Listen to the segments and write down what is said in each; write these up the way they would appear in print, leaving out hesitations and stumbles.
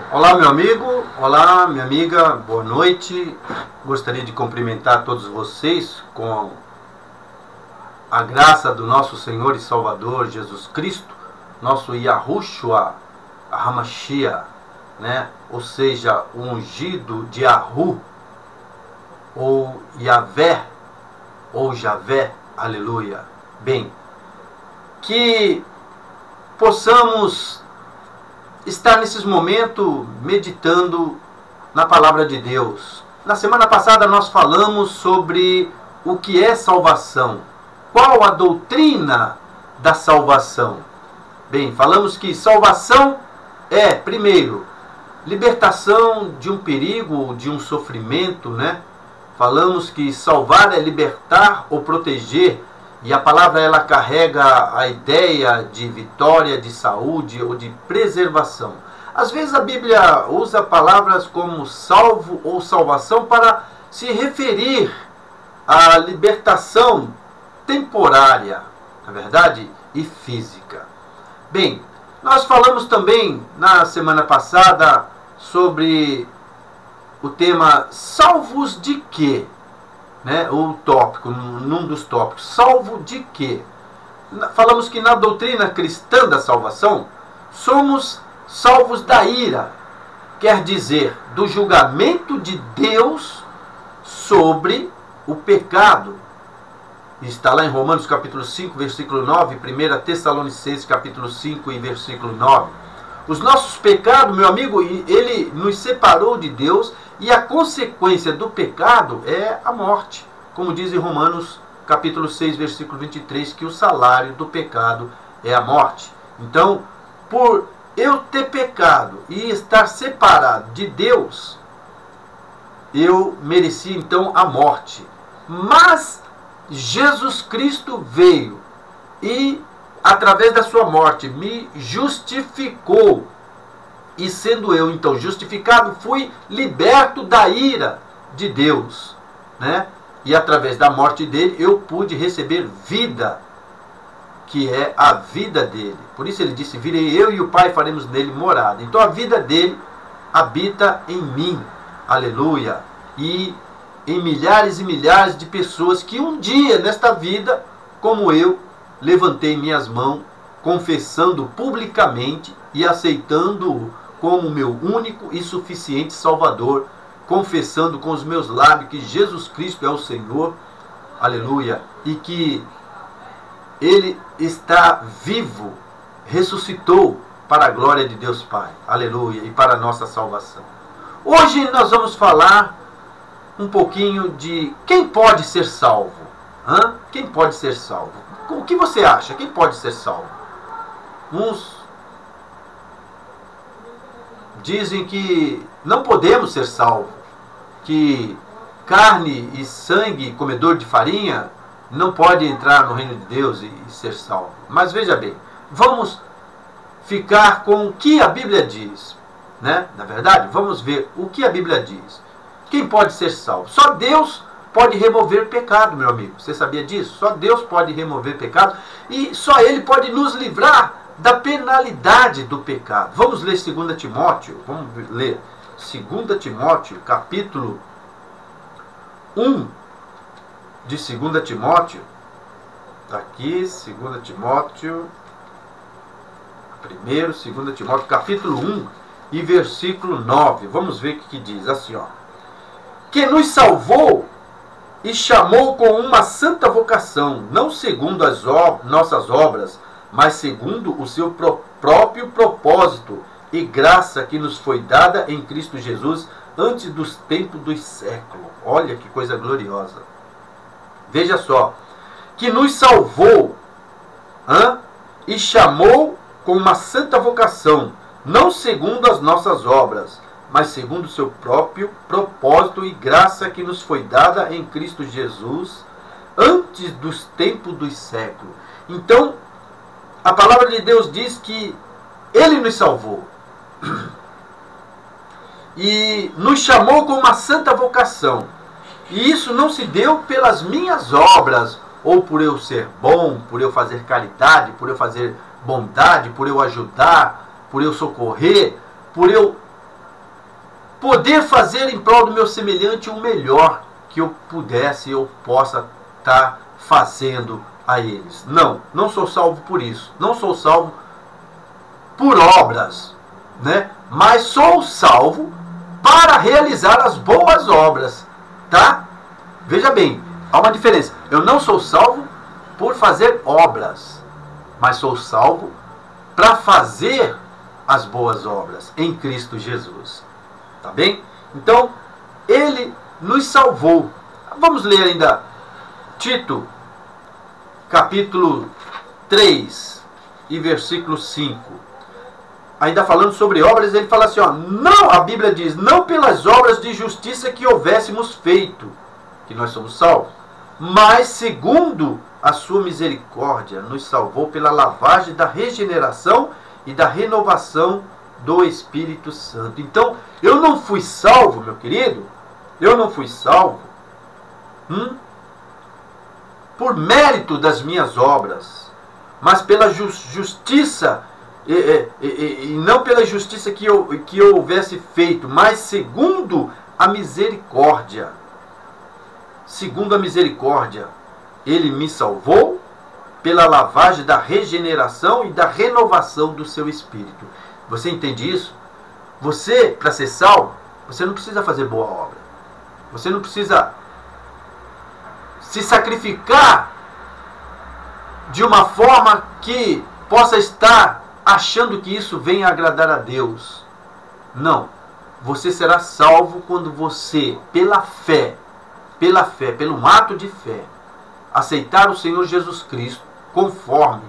Olá, meu amigo, olá, minha amiga, boa noite. Gostaria de cumprimentar todos vocês com a graça do nosso Senhor e Salvador Jesus Cristo, nosso Yahushua HaMashiach, né? Ou seja, o ungido de Yahu, ou Yahvé, ou Javé, aleluia. Bem, que possamos estar nesses momentos meditando na palavra de Deus. Na semana passada nós falamos sobre o que é salvação. Qual a doutrina da salvação? Bem, falamos que salvação é, primeiro, libertação de um perigo, de um sofrimento, né? Falamos que salvar é libertar ou proteger. E a palavra ela carrega a ideia de vitória, de saúde ou de preservação. Às vezes a Bíblia usa palavras como salvo ou salvação para se referir à libertação temporária, na verdade, e física. Bem, nós falamos também na semana passada sobre o tema salvos de quê? Né, o tópico, num dos tópicos, salvo de quê? Falamos que na doutrina cristã da salvação, somos salvos da ira, quer dizer, do julgamento de Deus sobre o pecado. Está lá em Romanos capítulo 5, versículo 9, 1 Tessalonicenses capítulo 5 e versículo 9. Os nossos pecados, meu amigo, ele nos separou de Deus. E a consequência do pecado é a morte. Como diz em Romanos capítulo 6, versículo 23, que o salário do pecado é a morte. Então, por eu ter pecado e estar separado de Deus, eu mereci então a morte. Mas Jesus Cristo veio e, através da sua morte, me justificou. E sendo eu, então, justificado, fui liberto da ira de Deus, né? E através da morte dele, eu pude receber vida, que é a vida dele. Por isso ele disse, virei eu e o Pai faremos nele morada. Então a vida dele habita em mim, aleluia. E em milhares e milhares de pessoas que um dia, nesta vida, como eu, levantei minhas mãos, confessando publicamente e aceitando-o como meu único e suficiente Salvador, confessando com os meus lábios que Jesus Cristo é o Senhor, aleluia, e que Ele está vivo, ressuscitou para a glória de Deus Pai, aleluia, e para a nossa salvação. Hoje nós vamos falar um pouquinho de quem pode ser salvo. Quem pode ser salvo? O que você acha? Quem pode ser salvo? Uns dizem que não podemos ser salvos, que carne e sangue, comedor de farinha, não pode entrar no reino de Deus e ser salvo. Mas veja bem, vamos ficar com o que a Bíblia diz, né? Na verdade, vamos ver o que a Bíblia diz. Quem pode ser salvo? Só Deus pode remover pecado, meu amigo. Você sabia disso? Só Deus pode remover pecado e só Ele pode nos livrar da penalidade do pecado. Vamos ler 2 Timóteo, vamos ler 2 Timóteo, capítulo 1 de 2 Timóteo. Está aqui, 2 Timóteo, 2 Timóteo, capítulo 1 e versículo 9. Vamos ver o que diz, assim, ó. Que nos salvou e chamou com uma santa vocação, não segundo as nossas obras, mas segundo o seu próprio propósito e graça que nos foi dada em Cristo Jesus antes dos tempos dos séculos. Olha que coisa gloriosa. Veja só, que nos salvou e chamou com uma santa vocação, não segundo as nossas obras, mas segundo o seu próprio propósito e graça que nos foi dada em Cristo Jesus antes dos tempos dos séculos. Então, a palavra de Deus diz que Ele nos salvou e nos chamou com uma santa vocação. E isso não se deu pelas minhas obras, ou por eu ser bom, por eu fazer caridade, por eu fazer bondade, por eu ajudar, por eu socorrer, por eu poder fazer em prol do meu semelhante o melhor que eu pudesse, eu possa estar fazendo a eles. Não, não sou salvo por isso. Não sou salvo por obras, né? Mas sou salvo para realizar as boas obras, tá? Veja bem, há uma diferença. Eu não sou salvo por fazer obras, mas sou salvo para fazer as boas obras em Cristo Jesus. Tá bem? Então, ele nos salvou. Vamos ler ainda Tito, capítulo 3 e versículo 5. Ainda falando sobre obras, ele fala assim, ó, não, a Bíblia diz, não pelas obras de justiça que houvéssemos feito, que nós somos salvos, mas segundo a sua misericórdia, nos salvou pela lavagem da regeneração e da renovação do Espírito Santo. Então, eu não fui salvo, meu querido, eu não fui salvo por mérito das minhas obras, mas pela justiça, e não pela justiça que eu houvesse feito, mas segundo a misericórdia. Segundo a misericórdia, ele me salvou pela lavagem da regeneração e da renovação do seu espírito. Você entende isso? Você, para ser salvo, você não precisa fazer boa obra. Você não precisa se sacrificar de uma forma que possa estar achando que isso venha agradar a Deus. Não. Você será salvo quando você, pelo ato de fé, aceitar o Senhor Jesus Cristo, conforme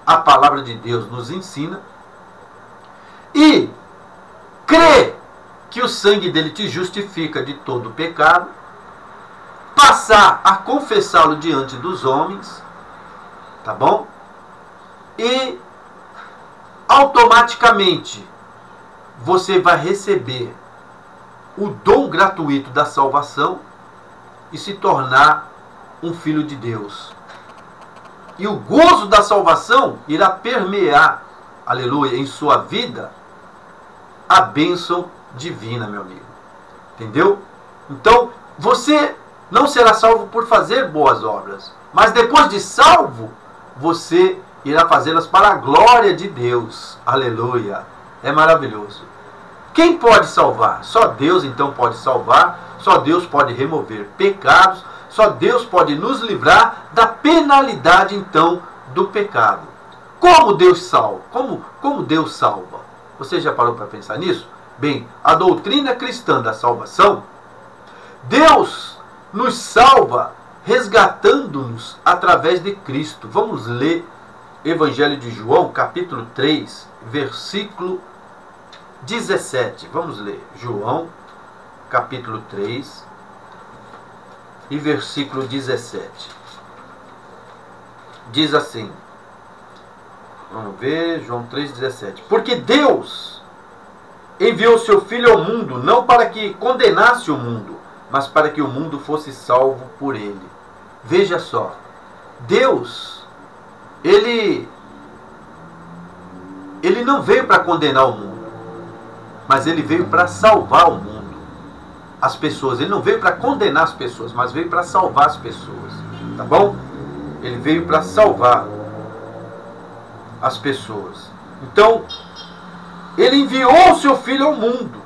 a palavra de Deus nos ensina, e crer que o sangue dele te justifica de todo pecado, passar a confessá-lo diante dos homens, tá bom? E automaticamente você vai receber o dom gratuito da salvação e se tornar um filho de Deus. E o gozo da salvação irá permear, aleluia, em sua vida a bênção divina, meu amigo. Entendeu? Então, você não será salvo por fazer boas obras, mas depois de salvo, você irá fazê-las para a glória de Deus. Aleluia. É maravilhoso. Quem pode salvar? Só Deus então pode salvar. Só Deus pode remover pecados. Só Deus pode nos livrar da penalidade então do pecado. Como Deus salva? Como Deus salva? Você já parou para pensar nisso? Bem, a doutrina cristã da salvação, Deus nos salva resgatando-nos através de Cristo. Vamos ler Evangelho de João, capítulo 3, versículo 17. Vamos ler João, capítulo 3 e versículo 17. Diz assim, vamos ver, João 3,17. Porque Deus enviou seu Filho ao mundo, não para que condenasse o mundo, mas para que o mundo fosse salvo por ele. Veja só, Deus, Ele não veio para condenar o mundo, mas Ele veio para salvar o mundo, as pessoas. Ele não veio para condenar as pessoas, mas veio para salvar as pessoas, tá bom? Ele veio para salvar as pessoas. Então, Ele enviou o seu Filho ao mundo,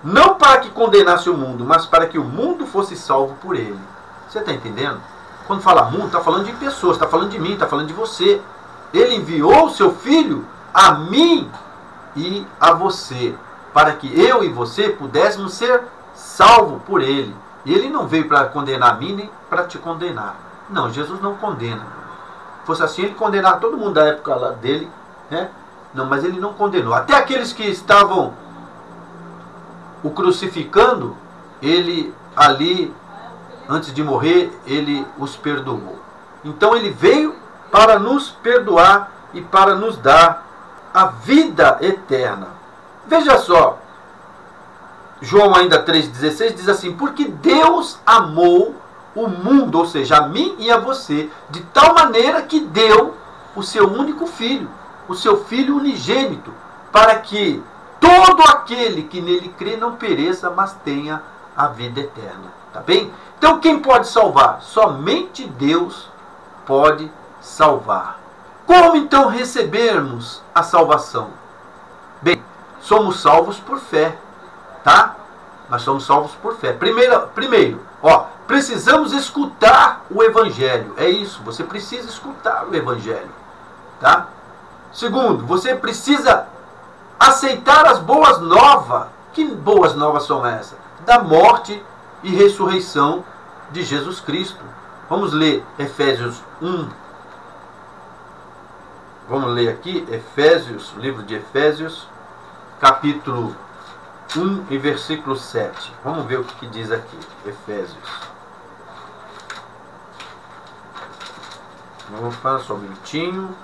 não para que condenasse o mundo, mas para que o mundo fosse salvo por Ele. Você está entendendo? Quando fala mundo, está falando de pessoas, está falando de mim, está falando de você. Ele enviou o seu Filho a mim e a você, para que eu e você pudéssemos ser salvos por Ele. E Ele não veio para condenar a mim, nem para te condenar. Não, Jesus não condena. Se fosse assim, Ele condenava todo mundo da época lá dele, né? Não, mas Ele não condenou. Até aqueles que estavam o crucificando, Ele ali, antes de morrer, Ele os perdoou. Então Ele veio para nos perdoar e para nos dar a vida eterna. Veja só, João ainda 3,16 diz assim, porque Deus amou o mundo, ou seja, a mim e a você, de tal maneira que deu o seu único filho, o seu Filho unigênito, para que todo aquele que nele crê não pereça, mas tenha a vida eterna. Tá bem? Então quem pode salvar? Somente Deus pode salvar. Como então recebermos a salvação? Bem, somos salvos por fé, tá? Nós somos salvos por fé. Primeiro, precisamos escutar o Evangelho. É isso, você precisa escutar o Evangelho, tá? Segundo, você precisa aceitar as boas novas. Que boas novas são essas? Da morte e ressurreição de Jesus Cristo. Vamos ler Efésios 1. Vamos ler aqui, livro de Efésios, capítulo 1 e versículo 7. Vamos ver o que diz aqui, Efésios. Vamos falar só um minutinho.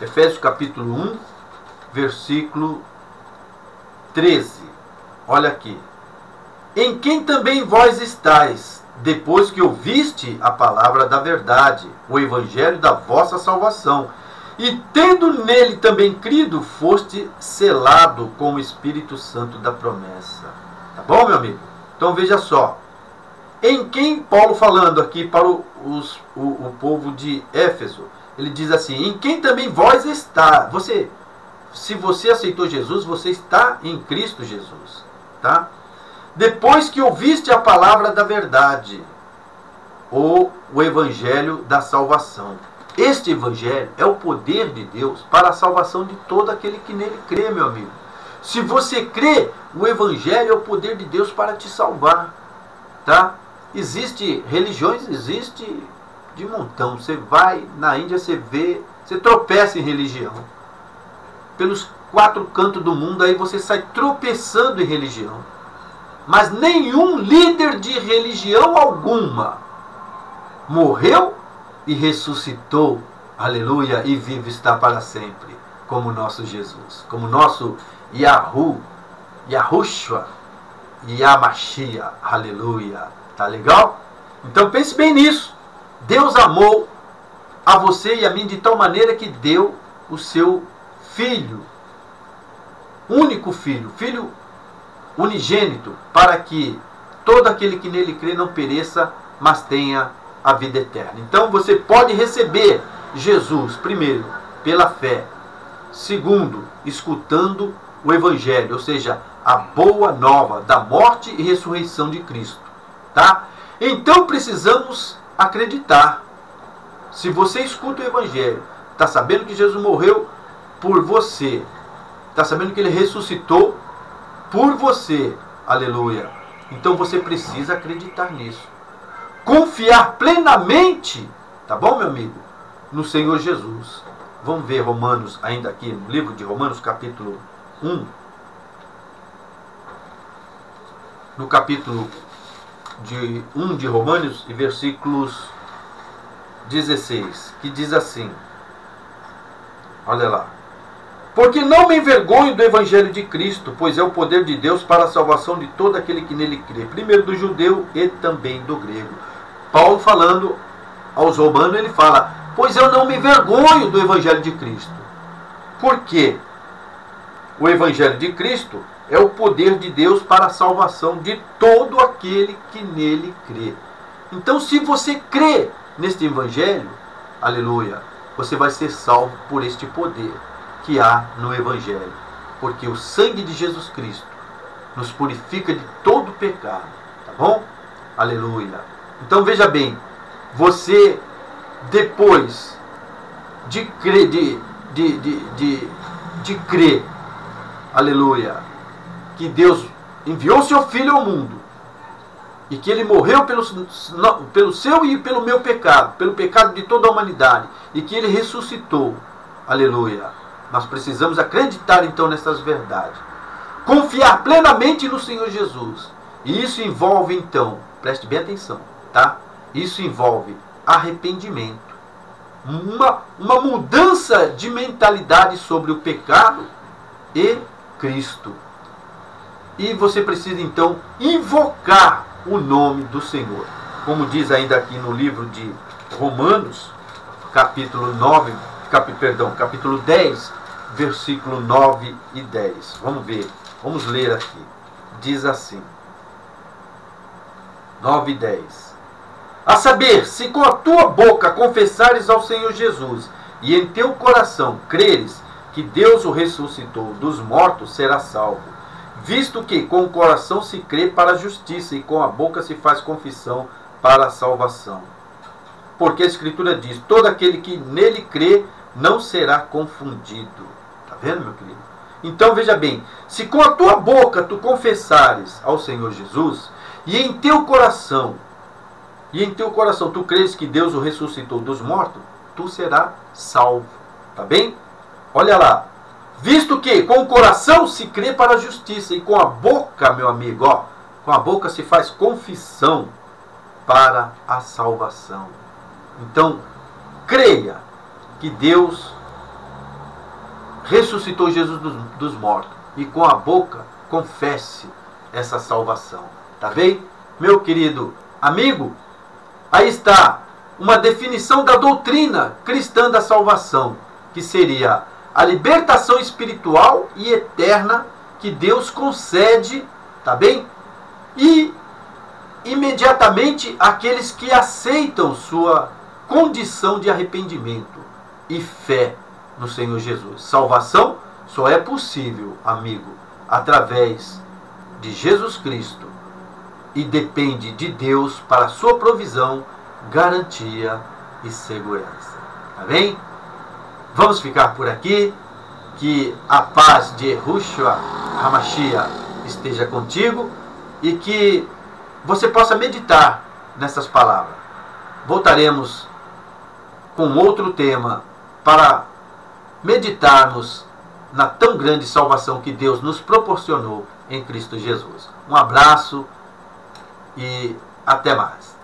Efésios capítulo 1, versículo 13. Olha aqui. Em quem também vós estáis, depois que ouviste a palavra da verdade, o evangelho da vossa salvação, e tendo nele também crido, foste selado com o Espírito Santo da promessa. Tá bom, meu amigo? Então veja só. Em quem Paulo falando aqui para o povo de Éfeso, ele diz assim, em quem também vós está. Se você aceitou Jesus, você está em Cristo Jesus. Tá? Depois que ouviste a palavra da verdade, ou o evangelho da salvação. Este evangelho é o poder de Deus para a salvação de todo aquele que nele crê, meu amigo. Se você crê, o evangelho é o poder de Deus para te salvar, tá? Existe religiões, existe de montão. Você vai na Índia, você vê, você tropeça em religião. Pelos 4 cantos do mundo, aí você sai tropeçando em religião. Mas nenhum líder de religião alguma morreu e ressuscitou, aleluia, e vivo está para sempre, como nosso Jesus, como nosso Yahushua, Yamashia, aleluia. Tá legal? Então pense bem nisso. Deus amou a você e a mim de tal maneira que deu o seu Filho, único Filho, Filho unigênito, para que todo aquele que nele crê não pereça, mas tenha a vida eterna. Então você pode receber Jesus, primeiro, pela fé. Segundo, escutando o Evangelho, ou seja, a boa nova da morte e ressurreição de Cristo. Tá? Então precisamos acreditar. Se você escuta o Evangelho, está sabendo que Jesus morreu por você, está sabendo que Ele ressuscitou por você, aleluia. Então você precisa acreditar nisso. Confiar plenamente, tá bom, meu amigo? No Senhor Jesus. Vamos ver Romanos, ainda aqui no livro de Romanos, capítulo 1. No capítulo 1 de Romanos, e versículos 16, que diz assim, olha lá. Porque não me envergonho do Evangelho de Cristo, pois é o poder de Deus para a salvação de todo aquele que nele crê, primeiro do judeu e também do grego. Paulo falando aos romanos, ele fala, pois eu não me envergonho do Evangelho de Cristo. Por quê? O Evangelho de Cristo é o poder de Deus para a salvação de todo aquele que nele crê. Então, se você crê neste Evangelho, aleluia, você vai ser salvo por este poder que há no Evangelho. Porque o sangue de Jesus Cristo nos purifica de todo pecado. Tá bom? Aleluia. Então veja bem, você depois de crer, aleluia, que Deus enviou seu Filho ao mundo e que Ele morreu pelo seu e pelo meu pecado, pelo pecado de toda a humanidade, e que Ele ressuscitou, aleluia. Nós precisamos acreditar então nessas verdades, confiar plenamente no Senhor Jesus, e isso envolve então, preste bem atenção, tá? Isso envolve arrependimento, uma mudança de mentalidade sobre o pecado e Cristo. E você precisa então invocar o nome do Senhor. Como diz ainda aqui no livro de Romanos, capítulo 10, versículo 9 e 10. Vamos ver, vamos ler aqui. Diz assim, 9 e 10. A saber, se com a tua boca confessares ao Senhor Jesus, e em teu coração creres que Deus o ressuscitou dos mortos, serás salvo. Visto que com o coração se crê para a justiça, e com a boca se faz confissão para a salvação. Porque a Escritura diz, todo aquele que nele crê não será confundido. Está vendo, meu querido? Então veja bem, se com a tua boca tu confessares ao Senhor Jesus, e em teu coração tu creres que Deus o ressuscitou dos mortos, tu serás salvo. Tá bem? Olha lá. Visto que com o coração se crê para a justiça, e com a boca, meu amigo, ó, com a boca se faz confissão para a salvação. Então, creia que Deus ressuscitou Jesus dos mortos, e com a boca confesse essa salvação. Tá bem? Meu querido amigo, aí está uma definição da doutrina cristã da salvação, que seria a libertação espiritual e eterna que Deus concede, tá bem? E imediatamente aqueles que aceitam sua condição de arrependimento e fé no Senhor Jesus. Salvação só é possível, amigo, através de Jesus Cristo, e depende de Deus para a sua provisão, garantia e segurança. Tá bem? Vamos ficar por aqui. Que a paz de Yahushua HaMashiach esteja contigo e que você possa meditar nessas palavras. Voltaremos com outro tema para meditarmos na tão grande salvação que Deus nos proporcionou em Cristo Jesus. Um abraço e até mais.